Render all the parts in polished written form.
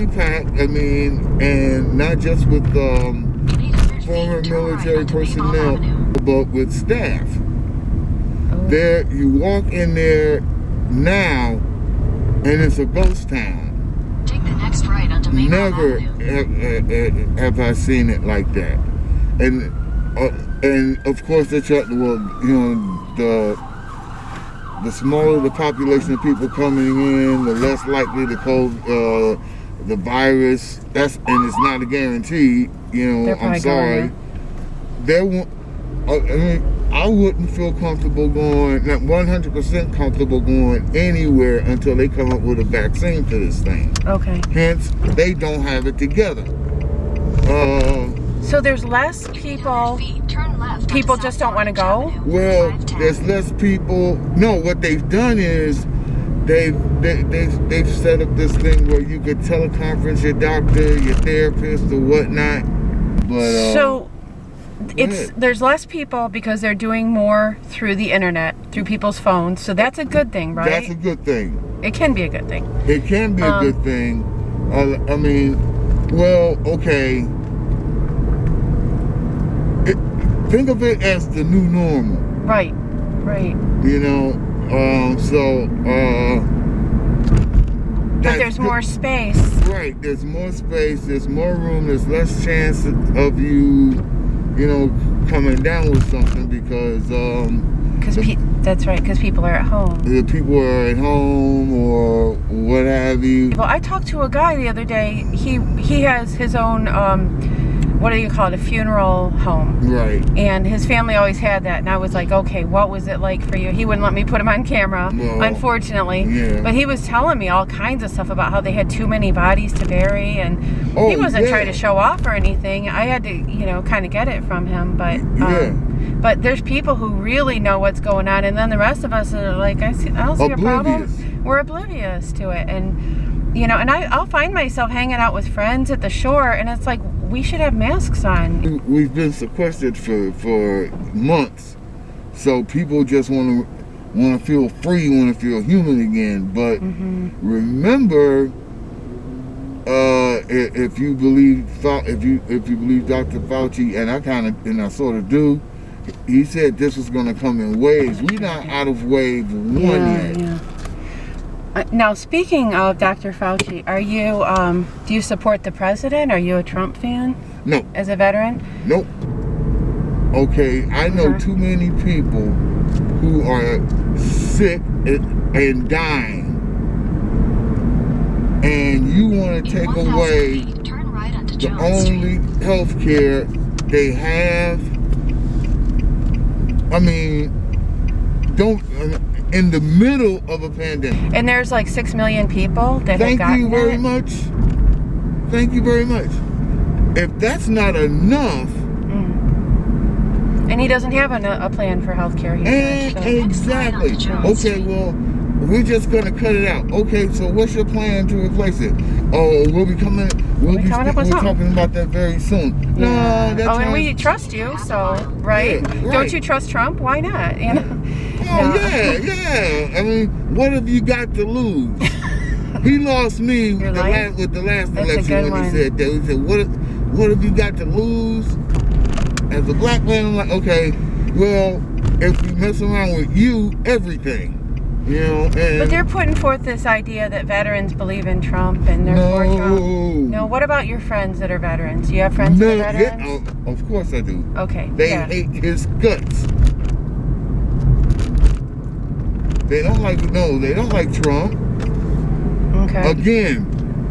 fully packed. I mean, and not just with former military personnel, but with staff. Oh. There, you walk in there now, and it's a ghost town. Take the next right onto Maple Never Avenue. have I seen it like that. And of course, the smaller the population of people coming in, the less likely to the virus. And it's not a guarantee. I'm sorry. I wouldn't feel comfortable going, not 100% comfortable going anywhere until they come up with a vaccine for this thing. Okay. Hence, they don't have it together. So there's less people. People just don't want to go? Well, there's less people. No, what they've done is they've set up this thing where you could teleconference your doctor, your therapist, or whatnot. But so there's less people because they're doing more through the internet, through people's phones. So that's a good thing, right? That's a good thing. It can be a good thing. It can be a good thing. I mean, well, okay. Think of it as the new normal. Right. But there's more space. Right, there's more space, there's more room, there's less chance of you coming down with something because that's right, because people are at home. The people are at home or what have you. Well, I talked to a guy the other day. He has his own what do you call it, a funeral home. Right. And his family always had that. And I was like, okay, what was it like for you? He wouldn't let me put him on camera, unfortunately. Yeah. But he was telling me all kinds of stuff about how they had too many bodies to bury. And he wasn't trying to show off or anything. I had to, kind of get it from him. But there's people who really know what's going on. And then the rest of us are like, I don't see a problem. We're oblivious to it. And, and I'll find myself hanging out with friends at the shore. And it's like, we should have masks on. We've been sequestered for months, so people just want to feel free, want to feel human again. But remember, if you believe Dr. Fauci, and I sort of do, he said this was going to come in waves. We're not out of wave one yet. Yeah. Now, speaking of Dr. Fauci, are you, do you support the president? Are you a Trump fan? No. As a veteran? Nope. Okay, I know too many people who are sick and dying, and you want to take away the only health care they have. I mean, in the middle of a pandemic. And there's like 6 million people that have gotten it. Thank you very much. Thank you very much. If that's not enough. And he doesn't have a plan for health care here. Exactly. Okay, well, we're just going to cut it out. Okay, so what's your plan to replace it? Oh, we'll be talking about that very soon. Yeah. And we trust you, so, right? Yeah, Don't you trust Trump? Why not? Yeah. I mean, what have you got to lose? He lost me with the last election when he said that. He said, what have you got to lose? As a black man, I'm like, okay, well, if we mess around with you, everything. But they're putting forth this idea that veterans believe in Trump and they're for Trump. No, what about your friends that are veterans? Do you have friends that are veterans? Yeah, of course I do. Okay. They hate his guts. They don't like Trump. Okay. Again,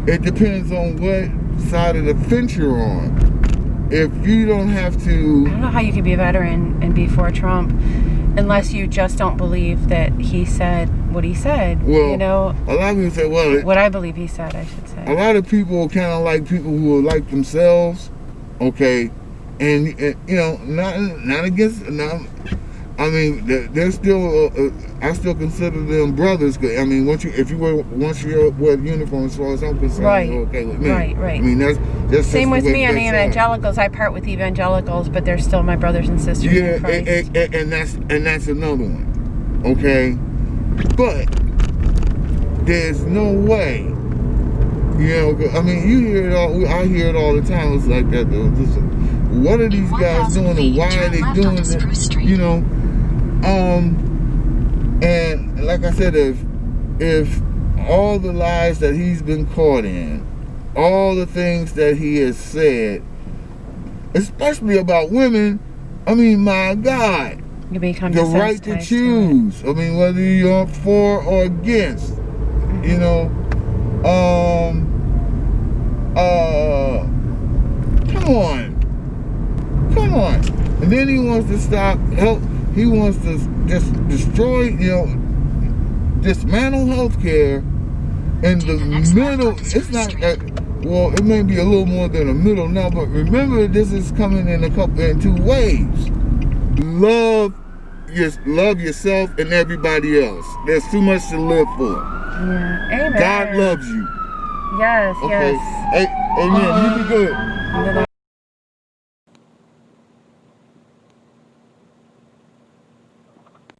it depends on what side of the fence you're on. If you don't have to... I don't know how you could be a veteran and be for Trump unless you just don't believe that he said what he said. Well, a lot of people say, what I believe he said, I should say. A lot of people kind of like people who are like themselves, okay? And not against... I mean, they're still. I still consider them brothers. I mean, once you wear the uniform, as far as I'm concerned, you're okay with me. Right. I mean, that's same with me and the evangelicals. I part with the evangelicals, but they're still my brothers and sisters in Christ. and that's another one. Okay, but there's no way. You know, I mean, you hear it all. I hear it all the time. It's like that, though. Just, what are these guys doing, and why are they doing it? You know, and like I said, if all the lies that he's been caught in, all the things that he has said, especially about women, I mean, my God, you become the right to choose. I mean, whether you're for or against, you know, come on. And then he wants to stop help. He wants to just destroy, you know, dismantle healthcare in the middle. It's not that. Well, it may be a little more than a middle now, but remember, this is coming in in 2 waves. Love yourself and everybody else. There's too much to live for. Yeah. Amen. God loves you. Yes. Okay. Yes. Hey, amen. You be good.